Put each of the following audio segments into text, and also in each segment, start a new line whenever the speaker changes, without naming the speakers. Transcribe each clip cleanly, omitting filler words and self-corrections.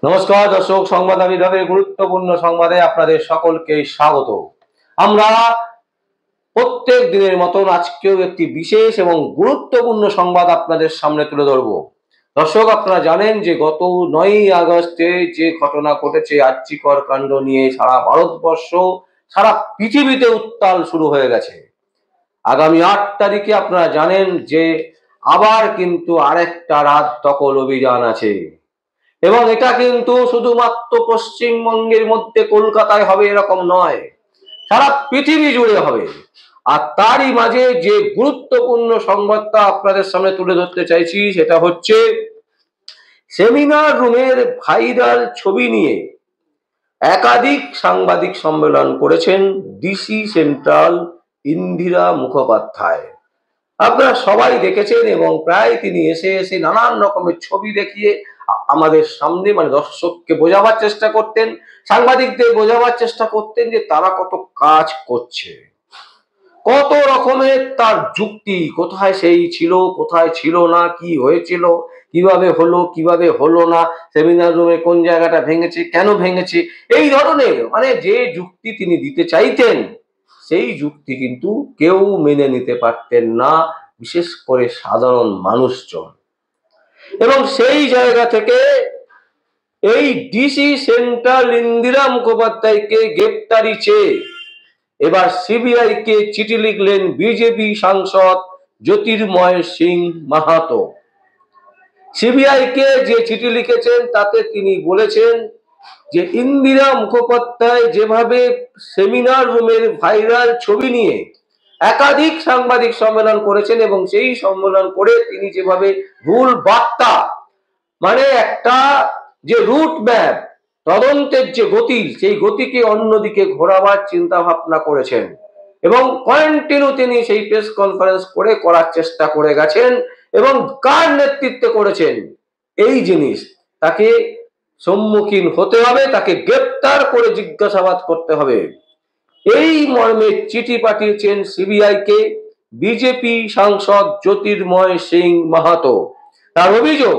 নমস্কার দর্শক, সংবাদ বিভাগের গুরুত্বপূর্ণ সংবাদে আপনাদের সকলকে স্বাগত। আমরা প্রত্যেক দিনের মতন আজকেও একটি বিশেষ এবং গুরুত্বপূর্ণ সংবাদ আপনাদের সামনে তুলে ধরব। দর্শক, আপনারা জানেন যে গত 9ই আগস্টে যে ঘটনা ঘটেছে আর্যিকর কাণ্ড নিয়ে সারা ভারতবর্ষ, সারা পৃথিবীতে উত্তাল শুরু হয়ে গেছে। আগামী 8 তারিখে আপনারা জানেন যে আবার কিন্তু আরেকটা রাত দখল অভিযান আছে, এবং এটা কিন্তু শুধুমাত্র পশ্চিমবঙ্গের মধ্যে কলকাতায় হবে এরকম নয়, সারা পৃথিবী জুড়ে হবে। আর তারই মাঝে যে গুরুত্বপূর্ণ সংবাদটা আপনাদের সামনে তুলে ধরতে চাইছি সেটা হচ্ছে সেমিনার রুমের ভাইরাল ছবি নিয়ে একাধিক সাংবাদিক সম্মেলন করেছেন ডিসি সেন্ট্রাল ইন্দিরা মুখোপাধ্যায়। আপনারা সবাই দেখেছেন, এবং প্রায় তিনি এসে এসে নানান রকমের ছবি দেখিয়ে আমাদের সামনে দর্শককে বোঝাবার চেষ্টা করতেন, সাংবাদিকদের বোঝাবার চেষ্টা করতেন যে তারা কত কাজ করছে, কত রকমের তার যুক্তি, কোথায় সেই ছিল, কোথায় ছিল না, কি হয়েছিল, কিভাবে হলো, কিভাবে হলো না, সেমিনার রুমে কোন জায়গাটা ভেঙেছে, কেন ভেঙেছে, এই ধরনের যে যুক্তি তিনি দিতে চাইতেন সেই যুক্তি কিন্তু কেউ মেনে নিতে পারতেন না, বিশেষ করে সাধারণ মানুষজন। এবং সেই জায়গা থেকে এই ডিসি সেন্ট্রাল ইন্দিরা মুখোপাধ্যায়কে গ্রেপ্তারি চেয়ে এবার সিবিআই কে চিঠি লিখলেন বিজেপি সাংসদ জ্যোতির্ময় সিং মাহাতো। সিবিআই কে যে চিঠি লিখেছেন তাতে তিনি বলেছেন যে ইন্দিরা মুখোপাধ্যায় যেভাবে সেমিনার রুমের ভাইরাল ছবি নিয়ে একাধিক সাংবাদিক সম্মেলন করেছেন, এবং সেই সম্মেলন করে তিনি যেভাবে ভুল বার্তা, একটা যে রুট ম্যাপ, তদন্তের যে গতি, সেই গতিকে অন্যদিকে ঘোরাবার চিন্তা ভাবনা করেছেন, এবং কন্টিনিউ তিনি সেই প্রেস কনফারেন্স করে করার চেষ্টা করে গেছেন, এবং কার নেতৃত্বে করেছেন এই জিনিস তাকে সম্মুখীন হতে হবে, তাকে গ্রেপ্তার করে জিজ্ঞাসাবাদ করতে হবে। এই মর্মে চিঠি পাঠিয়েছেন সিবিআই কে বিজেপি সাংসদ জ্যোতির্ময় সিং মাহাতো। তার অভিযোগ,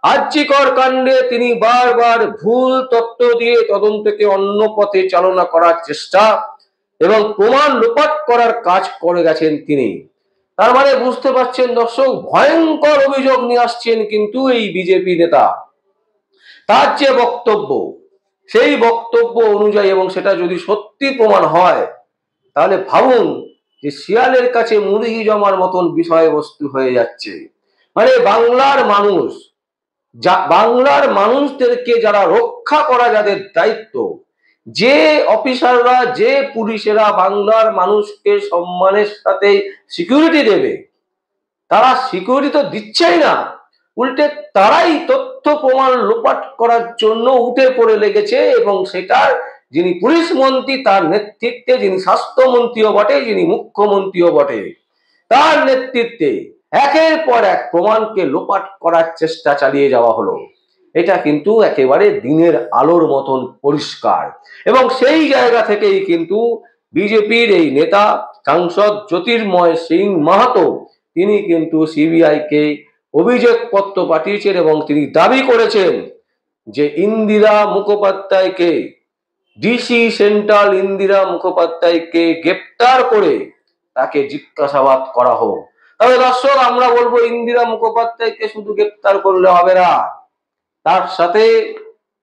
আর্যিকর কাণ্ডে তিনি বারবার ভুল তথ্য দিয়ে তদন্তকে অন্য পথে চালনা করার চেষ্টা এবং প্রমাণ লোপাট করার কাজ করে গেছেন তিনি। তার বুঝতে পারছেন দর্শক, ভয়ঙ্কর অভিযোগ নিয়ে আসছেন কিন্তু এই বিজেপি নেতা। তার যে বক্তব্য, সেই বক্তব্য অনুযায়ী, এবং সেটা যদি সত্যি প্রমাণ হয়, তাহলে ভাবুন যে শিয়ালের কাছে মুরগি জমার মতন বিষয়বস্তু হয়ে যাচ্ছে। বাংলার মানুষদেরকে যারা রক্ষা করা, যাদের দায়িত্ব, যে অফিসাররা, যে পুলিশেরা বাংলার মানুষকে সম্মানের সাথে সিকিউরিটি দেবে, তারা সিকিউরিটি তো দিচ্ছেই না, উল্টে তারাই তথ্য প্রমাণ লোপাট করার জন্য উঠে পড়ে লেগেছে। এবং সেটার যিনি পুলিশ মন্ত্রী, তার নেতৃত্বে, যিনি স্বাস্থ্যমন্ত্রীও বটে, যিনি মুখ্যমন্ত্রীও বটে, তার নেতৃত্বে একের পর এক প্রমাণকে লোপাট করার চেষ্টা চালিয়ে যাওয়া হলো। এটা কিন্তু একেবারে দিনের আলোর মতন পরিষ্কার। এবং সেই জায়গা থেকেই কিন্তু বিজেপির এই নেতা সাংসদ জ্যোতির্ময় সিং মাহাতো তিনি কিন্তু সিবিআই কে অভিযোগপত্র পাঠিয়েছেন, এবং তিনি দাবি করেছেন যে ইন্দিরা মুখোপাধ্যায়কে, ডিসি সেন্ট্রাল ইন্দিরা মুখোপাধ্যায়কে গ্রেপ্তার করে তাকে জিজ্ঞাসাবাদ করা হোক। তবে দর্শক, আমরা বলবো ইন্দিরা মুখোপাধ্যায়কে শুধু গ্রেপ্তার করলে হবে না, তার সাথে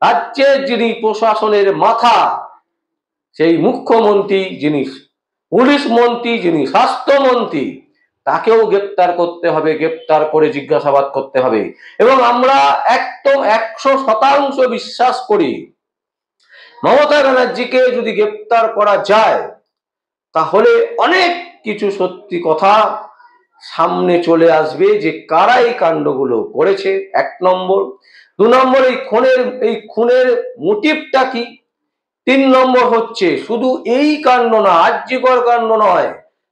রাজ্যের যিনি প্রশাসনের মাথা, সেই মুখ্যমন্ত্রী, যিনি পুলিশ মন্ত্রী, যিনি স্বাস্থ্যমন্ত্রী, তাকেও গ্রেপ্তার করতে হবে, গ্রেপ্তার করে জিজ্ঞাসাবাদ করতে হবে। এবং আমরা একদম 100% বিশ্বাস করি, মমতা ব্যানার্জিকে যদি গ্রেপ্তার করা যায় তাহলে অনেক কিছু সত্যি কথা সামনে চলে আসবে, যে কারা এই কাণ্ডগুলো করেছে, 1 নম্বর। 2 নম্বর, এই খুনের মোটিভটা কি। 3 নম্বর হচ্ছে, শুধু এই কাণ্ড না, আর্যিকর কাণ্ড নয়,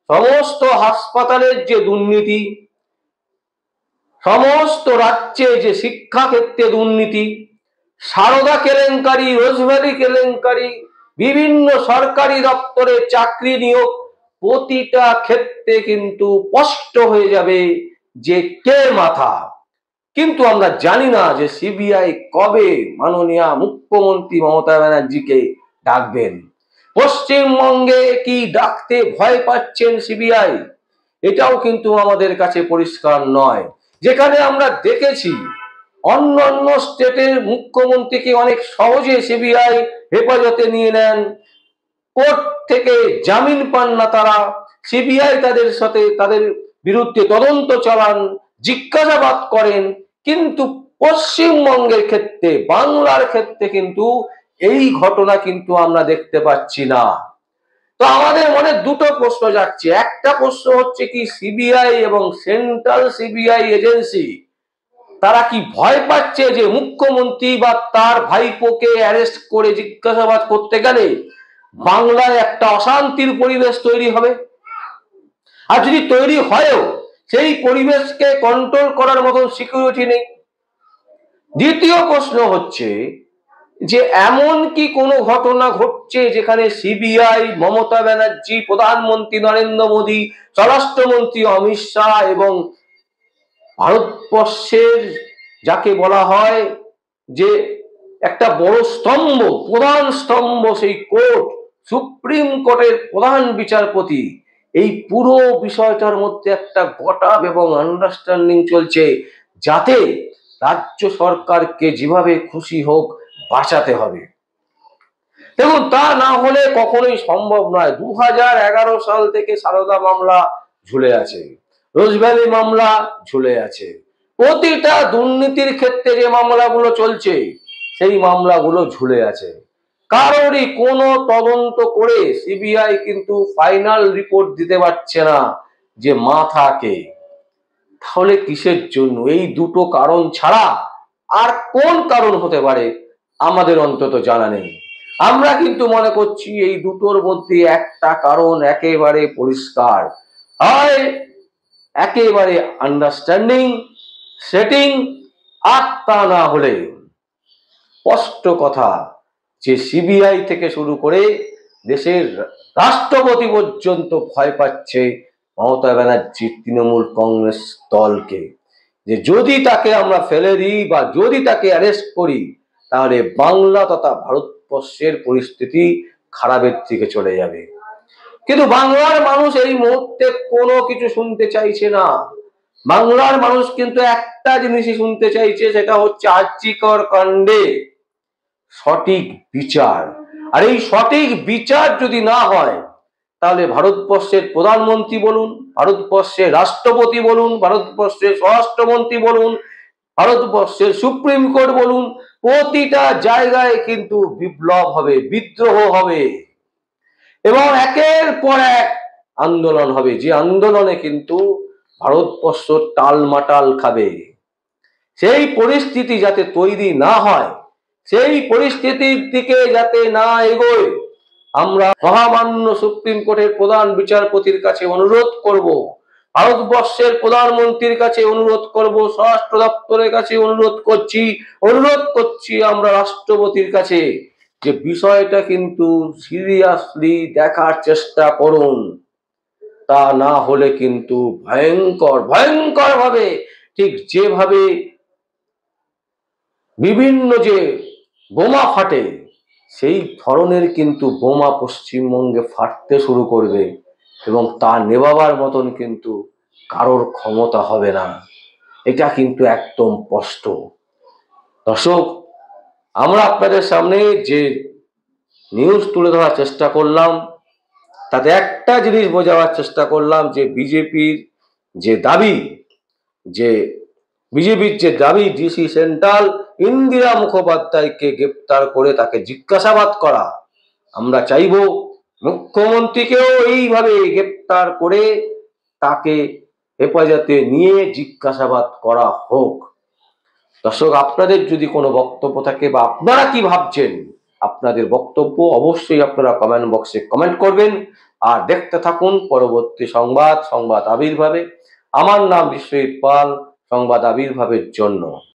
সমস্ত হাসপাতালের যে দুর্নীতি, সমস্ত রাজ্যে যে শিক্ষা ক্ষেত্রে দুর্নীতি, সারদা কেলেঙ্কারি, রোজভ্যালি কেলেঙ্কারি, বিভিন্ন সরকারি দপ্তরে চাকরি নিয়োগ, প্রতিটা ক্ষেত্রে কিন্তু স্পষ্ট হয়ে যাবে যে কে মাথা। কিন্তু আমরা জানি না যে সিবিআই কবে মাননীয় মুখ্যমন্ত্রী মমতা ব্যানার্জিকে ডাকবেন। পশ্চিমবঙ্গে কি ডাকতে ভয় পাচ্ছেন সিবিআই, এটাও কিন্তু আমাদের কাছে পরিষ্কার নয়। যেখানে আমরা দেখেছি অন্যান্য স্টেটের মুখ্যমন্ত্রীকে অনেক সহজে সিবিআই হেফাজতে নিয়ে নেন, কোর্ট থেকে জামিন পান না তারা, সিবিআই তাদের বিরুদ্ধে তদন্ত চালান, জিজ্ঞাসাবাদ করেন। কিন্তু পশ্চিমবঙ্গের ক্ষেত্রে, বাংলার ক্ষেত্রে কিন্তু এই ঘটনা কিন্তু আমরা দেখতে পাচ্ছি না। তো আমাদের মনে দুটো প্রশ্ন যাচ্ছে। একটা প্রশ্ন হচ্ছে কি সিবিআই এবং সেন্ট্রাল সিবিআই এজেন্সি তারা কি ভয় পাচ্ছে যে মুখ্যমন্ত্রী বা তার ভাইপোকে অ্যারেস্ট করে জিজ্ঞাসাবাদ করতে গেলে বাংলায় একটা অশান্তির পরিবেশ তৈরি হবে? আর যদি তৈরি হয়ও, সেই পরিবেশকে কন্ট্রোল করার মতন সিকিউরিটি নেই। দ্বিতীয় প্রশ্ন হচ্ছে যে এমন কি কোনো ঘটনা ঘটছে যেখানে সিবিআই, মমতা ব্যানার্জি, প্রধানমন্ত্রী নরেন্দ্র মোদী, স্বরাষ্ট্রমন্ত্রী অমিত শাহ এবং ভারতবর্ষের যাকে বলা হয় যে একটা বড় স্তম্ভ, প্রধান স্তম্ভ, সেই কোর্ট, সুপ্রিম কোর্টের প্রধান বিচারপতি, এই পুরো বিষয়টার মধ্যে একটা গটাপ এবং আন্ডারস্ট্যান্ডিং চলছে যাতে রাজ্য সরকারকে যেভাবে খুশি হোক বাঁচাতে হবে। দেখুন, তা না হলে কখনোই সম্ভব নয়। 2011 সাল থেকে সারদা মামলা ঝুলে আছে, রোজভ্যালি মামলা ঝুলে আছে। প্রতিটা দুর্নীতির ক্ষেত্রে যে মামলাগুলো চলছে সেই মামলাগুলো ঝুলে আছে। কারোরই কোনো তদন্ত করে সিবিআই কিন্তু ফাইনাল রিপোর্ট দিতে পারছে না যে মাথা কে। তাহলে কিসের জন্য? এই দুটো কারণ ছাড়া আর কোন কারণ হতে পারে আমাদের অন্তত জানা নেই। আমরা কিন্তু মনে করছি এই দুটোর মধ্যে একটা কারণ একেবারে পরিষ্কার, হয় একেবারে আন্ডারস্ট্যান্ডিং সেটিং, আর তা না হলে স্পষ্ট কথা যে সিবিআই থেকে শুরু করে দেশের রাষ্ট্রপতি পর্যন্ত ভয় পাচ্ছে মমতা ব্যানার্জির তৃণমূল কংগ্রেস দলকে, যে যদি তাকে আমরা ফেলে দিই বা যদি তাকে অ্যারেস্ট করি তাহলে বাংলা তথা ভারতবর্ষের পরিস্থিতি খারাপের দিকে চলে যাবে। কিন্তু বাংলার মানুষ এই মুহূর্তে কোনো কিছু শুনতে চাইছে না। বাংলার মানুষ কিন্তু একটা জিনিসই শুনতে চাইছে, সেটা হচ্ছে আর্জিকর কাণ্ডে সঠিক বিচার। আর এই সঠিক বিচার যদি না হয় তাহলে ভারতবর্ষের প্রধানমন্ত্রী বলুন, ভারতবর্ষের রাষ্ট্রপতি বলুন, ভারতবর্ষের স্বরাষ্ট্রমন্ত্রী বলুন, ভারতবর্ষের সুপ্রিম কোর্ট বলুন, প্রতিটা জায়গায় কিন্তু বিপ্লব হবে, বিদ্রোহ হবে এবং একের পর এক আন্দোলন হবে, যে আন্দোলনে কিন্তু ভারতবর্ষ টালমাটাল খাবে। সেই পরিস্থিতি যাতে তৈরি না হয়, সেই পরিস্থিতির দিকে যাতে না এগোয়, আমরা মহামান্য সুপ্রিম কোর্টের প্রধান বিচারপতির কাছে অনুরোধ করব, ভারতবর্ষের প্রধানমন্ত্রীর কাছে অনুরোধ করব, স্বরাষ্ট্র দপ্তরের কাছে অনুরোধ করছি আমরা রাষ্ট্রপতির কাছে যে বিষয়টা কিন্তু সিরিয়াসলি দেখার চেষ্টা করুন। তা না হলে কিন্তু ভয়ঙ্কর ভাবে, ঠিক যেভাবে বিভিন্ন যে বোমা ফাটে সেই ধরনের কিন্তু বোমা পশ্চিমবঙ্গে ফাটতে শুরু করবে এবং তা নেভাবার মতন কিন্তু কারোর ক্ষমতা হবে না। এটা কিন্তু একদম স্পষ্ট। দর্শক, আমরা আপনাদের সামনে যে নিউজ তুলে ধরার চেষ্টা করলাম তাতে একটা জিনিস বোঝাবার চেষ্টা করলাম যে বিজেপির যে দাবি ডিসি সেন্ট্রাল ইন্দিরা মুখোপাধ্যায়কে গ্রেপ্তার করে তাকে জিজ্ঞাসাবাদ করা, আমরা চাইব মুখ্যমন্ত্রীকেও এইভাবে গ্রেপ্তার করে তাকে হেফাজতে নিয়ে জিজ্ঞাসাবাদ করা হোক। দর্শক, আপনাদের যদি কোনো বক্তব্য থাকে বা আপনারা কি ভাবছেন, আপনাদের বক্তব্য অবশ্যই আপনারা কমেন্ট বক্সে কমেন্ট করবেন। আর দেখতে থাকুন পরবর্তী সংবাদ আবির্ভাবে। আমার নাম বিশ্বজিৎ পাল, সংবাদ আবির্ভাবের জন্য।